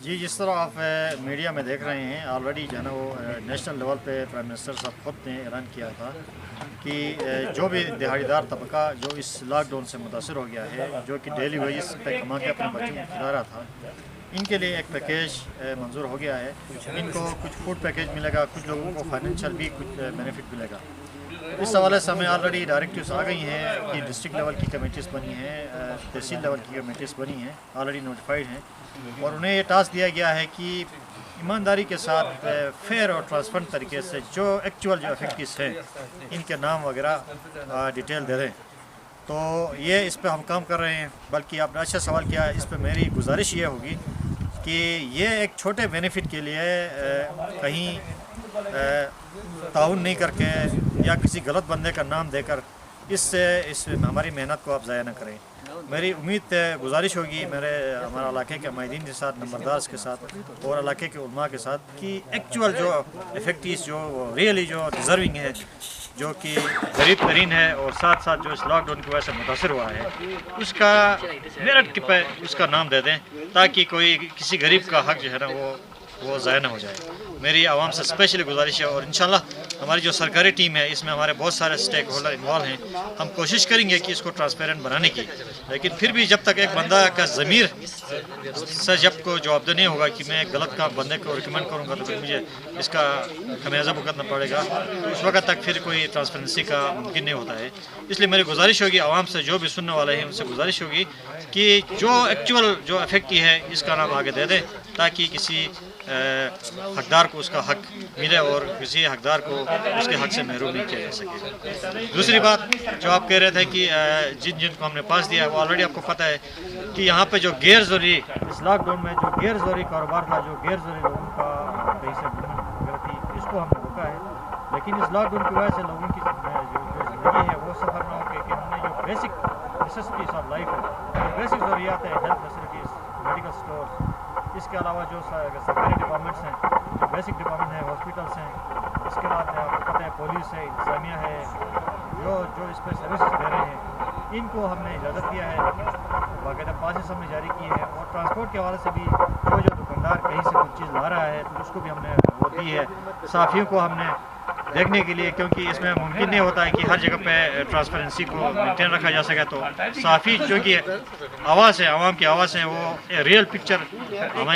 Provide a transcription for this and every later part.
جی جس طرح آپ میڈیا میں دیکھ رہے ہیں آلریڈی جو ہے نا وہ نیشنل لیول پہ پرائم منسٹر صاحب خود نے اعلان کیا تھا کہ جو بھی دہاڑی دار طبقہ جو اس لاک ڈاؤن سے متاثر ہو گیا ہے، جو کہ ڈیلی ویجز پہ کما کے اپنے بچوں کو کھلا رہا تھا، ان کے لیے ایک پیکیج منظور ہو گیا ہے۔ ان کو کچھ فوڈ پیکیج ملے گا، کچھ لوگوں کو فائنینشیل بھی کچھ بینیفٹ ملے گا۔ اس حوالے سے ہمیں آلریڈی ڈائریکٹیوز آ گئی ہیں کہ ڈسٹرکٹ لیول کی کمیٹیز بنی ہیں، تحصیل لیول کی کمیٹیز بنی ہیں، آلریڈی نوٹیفائڈ ہیں، اور انہیں یہ ٹاسک دیا گیا ہے کہ ایمانداری کے ساتھ فیئر اور ٹرانسپیرنٹ طریقے سے جو ایکچوئل جو افیکٹس ہیں ان کے نام وغیرہ ڈیٹیل دے دیں۔ تو یہ اس پہ ہم کام کر رہے ہیں۔ بلکہ آپ نے اچھا سوال کیا، اس پہ میری گزارش یہ ہوگی کہ یہ ایک چھوٹے بینیفٹ کے لیے کہیں تعاون نہیں کر کے یا کسی غلط بندے کا نام دے کر اس ہماری محنت کو آپ ضائع نہ کریں۔ میری امید گزارش ہوگی ہمارے علاقے کے مائدین کے ساتھ، نمبردارز کے ساتھ اور علاقے کے علماء کے ساتھ کہ ایکچوئل جو افیکٹیز جو ریئلی جو ڈیزرونگ ہے، جو کہ غریب ترین ہے اور ساتھ ساتھ جو اس لاک ڈاؤن کی وجہ سے متاثر ہوا ہے، اس کا میرٹ پہ اس کا نام دے دیں تاکہ کوئی کسی غریب کا حق جو ہے نا وہ ضائع نہ ہو جائے۔ میری عوام سے اسپیشلی گزارش ہے، اور انشاءاللہ ہماری جو سرکاری ٹیم ہے اس میں ہمارے بہت سارے اسٹیک ہولڈر انوالو ہیں۔ ہم کوشش کریں گے کہ اس کو ٹرانسپیرنٹ بنانے کی، لیکن پھر بھی جب تک ایک بندہ کا ضمیر سے جب کو جواب دہ نہیں ہوگا کہ میں ایک غلط کام بندے کو ریکمینڈ کروں گا تو پھر مجھے اس کا خمیازہ بھگتنا پڑے گا، تو اس وقت تک پھر کوئی ٹرانسپیرنسی کا ممکن نہیں ہوتا ہے۔ اس لیے میری گزارش ہوگی عوام سے، جو بھی سننے والے ہیں ان سے گزارش ہوگی کہ جو ایکچوئل جو افیکٹ ہے اس کا نام آگے دے دیں تاکہ کسی حقدار کو اس کا حق ملے اور کسی حقدار کو اس کے حق سے محروم نہیں کیا جا سکے۔ دوسری بات جو آپ کہہ رہے تھے کہ جن کو ہم نے پاس دیا ہے، وہ آلریڈی آپ کو پتہ ہے کہ یہاں پہ جو غیر ضروری اس لاک ڈاؤن میں جو غیر ضروری کاروبار تھا، جو غیر ضروری لوگوں کا کہیں سے موومنٹ وغیرہ تھی، اس کو ہم نے روکا ہے۔ لیکن اس لاک ڈاؤن کی وجہ سے لوگوں کی جو زندگی ہے وہ سفر نہ ہو کہ ہم نے جو بیسک نیسیسٹیز آف لائف ہے، بیسک ضروریات ہیں، ہیلتھ فیسلٹیز، میڈیکل اسٹورس، اس کے علاوہ جو سرکاری ڈپارٹمنٹس ہیں، جو بیسک ڈپارٹمنٹ ہیں، ہاسپٹلس ہیں، اس کے بعد آپ کو پتہ ہے پولیس ہے، انتظامیہ ہے، جو اس پہ سروسز دے رہے ہیں، ان کو ہم نے اجازت دیا ہے، باقاعدہ پاسز ہم نے جاری کیے ہیں، اور ٹرانسپورٹ کے حوالے سے بھی جو دکاندار کہیں سے کچھ چیز لا رہا ہے تو اس کو بھی ہم نے وہ دی ہے صحافیوں کو ہم نے دیکھنے کے لیے، کیونکہ اس میں ممکن نہیں ہوتا ہے کہ ہر جگہ پہ ٹرانسپیرنسی کو مینٹین رکھا جا سکے، تو صحافی جو کہ آواز ہے، عوام کی آواز ہے، وہ ریئل پکچر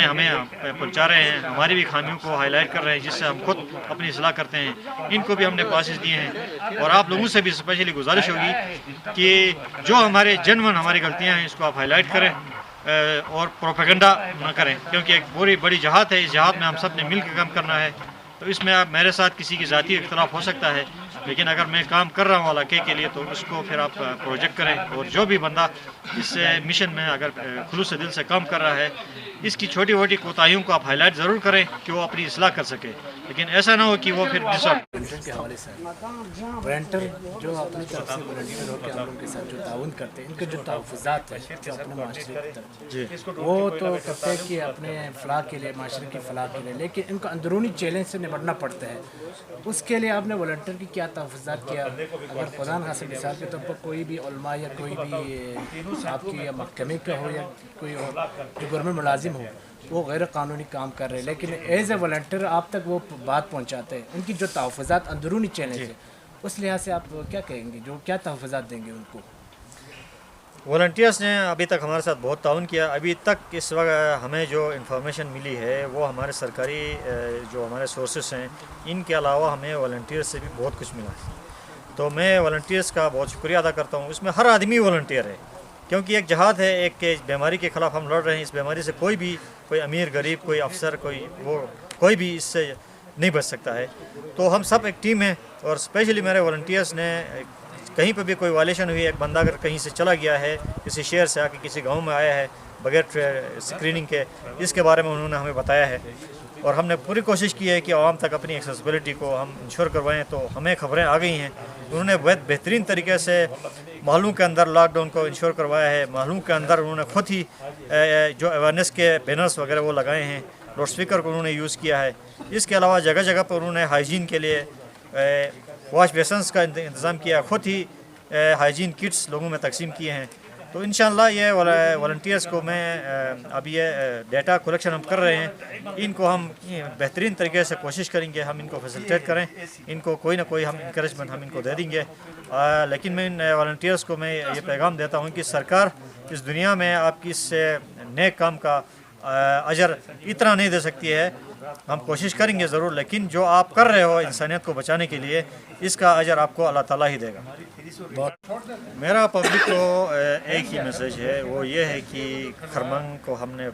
ہمیں پہنچا رہے ہیں، ہماری بھی خامیوں کو ہائی لائٹ کر رہے ہیں، جس سے ہم خود اپنی اصلاح کرتے ہیں۔ ان کو بھی ہم نے پاسز دیے ہیں، اور آپ لوگوں سے بھی اسپیشلی گزارش ہوگی کہ جو ہمارے جنون ہماری غلطیاں ہیں اس کو آپ ہائی لائٹ کریں اور پروپیگنڈا نہ کریں، کیونکہ ایک پوری بڑی جہاد ہے، اس جہاد میں ہم سب نے مل کے کام کرنا ہے۔ تو اس میں میرے ساتھ کسی کی ذاتی اختلاف ہو سکتا ہے، لیکن اگر میں کام کر رہا ہوں علاقے کے لیے تو اس کو پھر آپ پروجیکٹ کریں، اور جو بھی بندہ اس مشن میں اگر خلوص دل سے کام کر رہا ہے، اس کی چھوٹی موٹی کوتاہیوں کو آپ ہائی لائٹ ضرور کریں کہ وہ اپنی اصلاح کر سکے، لیکن ایسا نہ ہو کہ وہ پھر والنٹیئر کے حوالے سے والنٹیئر جو اپنی طرف سے والنٹیئر ہو کے ہم لوگ کے ساتھ جو تعاون کرتے ہیں، ان کے جو تحفظات ہیں جو اپنے معاشرے کی طرف وہ تو کرتے ہیں کہ اپنے فلاح کے لیے، معاشرے کی فلاح کے لیے، لیکن ان کو اندرونی چیلنج سے نمٹنا پڑتا ہے۔ اس کے لیے آپ نے والنٹیئر کی کیا تحفظات کیا؟ اگر خدا نخواستہ مثال کے طور پر کوئی بھی علماء یا کوئی بھی آپ کی یا محکمے کا ہو یا کوئی اور جو گورنمنٹ ملازم ہو، وہ غیر قانونی کام کر رہے ہیں، لیکن ایز اے والنٹیئر آپ تک وہ بات پہنچاتے ہیں، ان کی جو تحفظات اندرونی چیلنج ہے اس لحاظ سے آپ کیا کہیں گے، جو کیا تحفظات دیں گے ان کو؟ والنٹیئرس نے ابھی تک ہمارے ساتھ بہت تعاون کیا۔ ابھی تک اس وقت ہمیں جو انفارمیشن ملی ہے وہ ہمارے سرکاری جو ہمارے سورسز ہیں ان کے علاوہ ہمیں والنٹیئر سے بھی بہت کچھ ملا، تو میں والنٹیئرس کا بہت شکریہ ادا کرتا ہوں۔ اس میں ہر آدمی والنٹیئر ہے، کیونکہ ایک جہاد ہے، ایک بیماری کے خلاف ہم لڑ رہے ہیں۔ اس بیماری سے کوئی امیر غریب، کوئی افسر، کوئی بھی اس سے نہیں بچ سکتا ہے، تو ہم سب ایک ٹیم ہیں۔ اور اسپیشلی میرے والنٹیئرس نے کہیں پہ بھی کوئی وائلیشن ہوئی، ایک بندہ اگر کہیں سے چلا گیا ہے، کسی شہر سے آ کے کسی گاؤں میں آیا ہے بغیر اسکریننگ کے، اس کے بارے میں انہوں نے ہمیں بتایا ہے، اور ہم نے پوری کوشش کی ہے کہ عوام تک اپنی ایکسیسیبلٹی کو ہم انشور کروائیں۔ تو ہمیں خبریں آ گئی ہیں، انہوں نے بہت بہترین طریقے سے محلوں کے اندر لاک ڈاؤن کو انشور کروایا ہے۔ محلوں کے اندر انہوں نے خود ہی جو اویئرنیس کے بینرز وغیرہ وہ لگائے ہیں، لاؤڈ اسپیکر کو انہوں نے یوز کیا ہے۔ اس کے علاوہ جگہ جگہ پر انہوں نے ہائیجین کے لیے واش بیسنس کا انتظام کیا، خود ہی ہائیجین کٹس لوگوں میں تقسیم کیے ہیں۔ تو انشاءاللہ یہ والنٹیئرس کو میں اب یہ ڈیٹا کلیکشن ہم کر رہے ہیں، ان کو ہم بہترین طریقے سے کوشش کریں گے ہم ان کو فیسلٹیٹ کریں، ان کو کوئی نہ کوئی ہم انکریجمنٹ ہم ان کو دے دیں گے۔ لیکن میں ان والنٹیئرس کو میں یہ پیغام دیتا ہوں کہ سرکار اس دنیا میں آپ کی اس نیک کام کا اجر اتنا نہیں دے سکتی ہے، ہم کوشش کریں گے ضرور، لیکن جو آپ کر رہے ہو انسانیت کو بچانے کے لیے اس کا اجر آپ کو اللہ تعالیٰ ہی دے گا۔ میرا پبلک کو ایک ہی میسیج ہے، وہ یہ ہے کہ خرمن کو ہم نے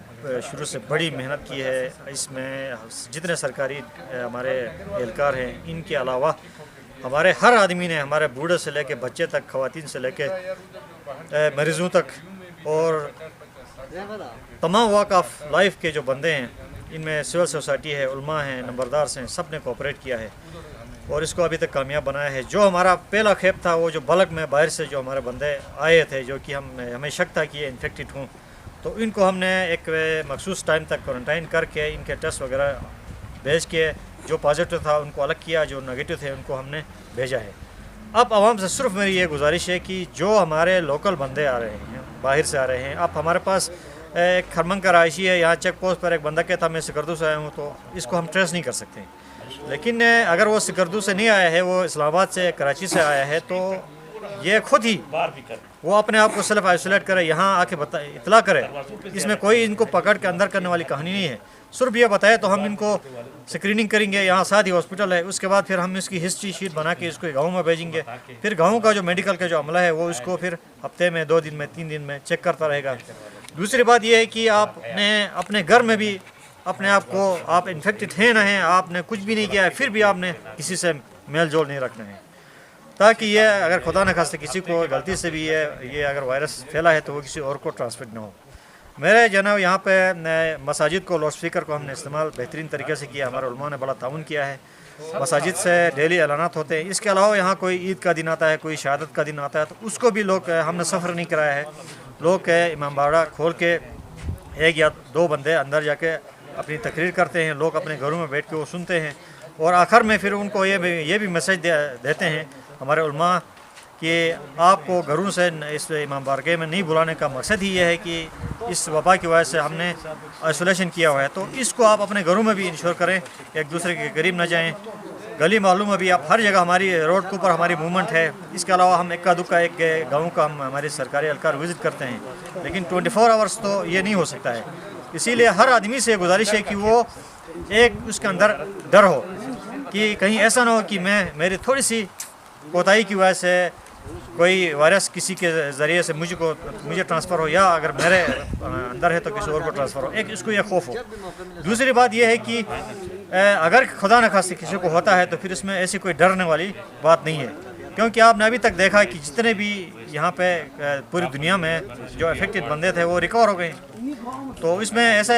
شروع سے بڑی محنت کی ہے، اس میں جتنے سرکاری ہمارے اہلکار ہیں ان کے علاوہ ہمارے ہر آدمی نے، ہمارے بوڑھے سے لے کے بچے تک، خواتین سے لے کے مریضوں تک، اور تمام واک آف لائف کے جو بندے ہیں، ان میں سول سوسائٹی ہے، علماء ہیں، نمبردار ہیں، سب نے کوآپریٹ کیا ہے اور اس کو ابھی تک کامیاب بنایا ہے۔ جو ہمارا پہلا کھیپ تھا، وہ جو بلک میں باہر سے جو ہمارے بندے آئے تھے، جو کہ ہمیں شک تھا کہ یہ انفیکٹڈ ہوں، تو ان کو ہم نے ایک مخصوص ٹائم تک کوارنٹائن کر کے ان کے ٹیسٹ وغیرہ بھیج کے، جو پازیٹیو تھا ان کو الگ کیا، جو نیگیٹو تھے ان کو ہم نے بھیجا ہے۔ اب عوام سے صرف میری یہ گزارش ہے کہ جو ہمارے لوکل بندے آ رہے ہیں، باہر سے آ رہے ہیں، اب ہمارے پاس ایک خرمن کا رہائشی ہے، یہاں چیک پوسٹ پر ایک بندہ کہتا میں سکردو سے آیا ہوں، تو اس کو ہم ٹریس نہیں کر سکتے، لیکن اگر وہ سکردو سے نہیں آیا ہے، وہ اسلام آباد سے، کراچی سے آیا ہے، تو یہ خود ہی وہ اپنے آپ کو سیلف آئسولیٹ کرے، یہاں آ کے اطلاع کرے، اس میں کوئی ان کو پکڑ کے اندر کرنے والی کہانی نہیں ہے، صرف یہ بتائے تو ہم ان کو سکریننگ کریں گے، یہاں ساتھ ہی ہاسپٹل ہے، اس کے بعد پھر ہم اس کی ہسٹری شیٹ بنا کے اس کو گاؤں میں بھیجیں گے، پھر گاؤں کا جو میڈیکل کا جو عملہ ہے وہ اس کو پھر ہفتے میں 2 دن میں 3 دن میں چیک کرتا رہے گا۔ دوسری بات یہ ہے کہ آپ نے اپنے گھر میں بھی اپنے آپ کو، آپ انفیکٹڈ ہیں نہ ہیں، آپ نے کچھ بھی نہیں کیا ہے، پھر بھی آپ نے کسی سے میل جول نہیں رکھنا ہے، تاکہ یہ اگر خدا نہ خواستہ کسی کو غلطی سے بھی یہ اگر وائرس پھیلا ہے تو وہ کسی اور کو ٹرانسمٹ نہ ہو۔ میرے جناب یہاں پہ مساجد کو لاؤڈ اسپیکر کو ہم نے استعمال بہترین طریقے سے کیا، ہمارے علماء نے بڑا تعاون کیا ہے، مساجد سے ڈیلی اعلانات ہوتے ہیں۔ اس کے علاوہ یہاں کوئی عید کا دن آتا ہے، کوئی شہادت کا دن آتا ہے، تو اس کو بھی لوگ، ہم نے سفر نہیں کرایا ہے، لوگ امام باڑہ کھول کے 1 یا 2 بندے اندر جا کے اپنی تقریر کرتے ہیں، لوگ اپنے گھروں میں بیٹھ کے وہ سنتے ہیں، اور آخر میں پھر ان کو یہ بھی میسیج دیتے ہیں ہمارے علماء کہ آپ کو گھروں سے اس امام بارگاہ میں نہیں بلانے کا مقصد ہی یہ ہے کہ اس وبا کی وجہ سے ہم نے آئسولیشن کیا ہوا ہے، تو اس کو آپ اپنے گھروں میں بھی انشور کریں، ایک دوسرے کے قریب نہ جائیں۔ گلی معلوم ابھی آپ ہر جگہ ہماری روڈ کے اوپر ہماری موومنٹ ہے، اس کے علاوہ ہم اکا دکا ایک گاؤں کا ہم ہمارے سرکاری اہلکار وزٹ کرتے ہیں، لیکن 24 آورس تو یہ نہیں ہو سکتا ہے، اسی لیے ہر آدمی سے گزارش ہے کہ وہ ایک اس کے اندر ڈر ہو کہ کہیں ایسا نہ ہو کہ میری تھوڑی سی کوتاہی کی وجہ سے کوئی وائرس کسی کے ذریعے سے مجھے ٹرانسفر ہو، یا اگر میرے اندر ہے تو کسی اور کو ٹرانسفر ہو، ایک اس کو یہ خوف ہو۔ دوسری بات یہ ہے کہ اگر خدا نہ خواستہ کسی کو ہوتا ہے تو پھر اس میں ایسی کوئی ڈرنے والی بات نہیں ہے، کیونکہ آپ نے ابھی تک دیکھا کہ جتنے بھی یہاں پہ پوری دنیا میں جو افیکٹڈ بندے تھے وہ ریکور ہو گئے، تو اس میں ایسا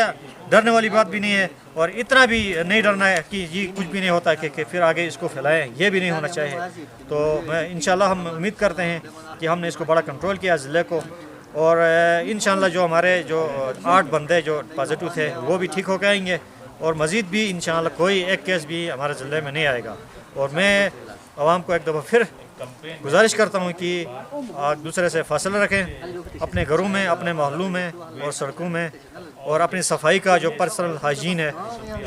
ڈرنے والی بات بھی نہیں ہے، اور اتنا بھی نہیں ڈرنا ہے کہ جی کچھ بھی نہیں ہوتا کہ پھر آگے اس کو پھیلائیں، یہ بھی نہیں ہونا چاہیے۔ تو انشاءاللہ ہم امید کرتے ہیں کہ ہم نے اس کو بڑا کنٹرول کیا ضلع کو، اور انشاءاللہ جو ہمارے جو 8 بندے جو پازیٹیو تھے وہ بھی ٹھیک ہو کے آئیں گے، اور مزید بھی انشاءاللہ کوئی ایک کیس بھی ہمارے ضلع میں نہیں آئے گا۔ اور میں عوام کو ایک دفعہ پھر گزارش کرتا ہوں کہ ایک دوسرے سے فاصلہ رکھیں، اپنے گھروں میں، اپنے محلوں میں اور سڑکوں میں، اور اپنی صفائی کا جو پرسنل ہائیجین ہے،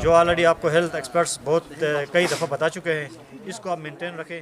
جو آلریڈی آپ کو ہیلتھ ایکسپرٹس بہت کئی دفعہ بتا چکے ہیں، اس کو آپ مینٹین رکھیں۔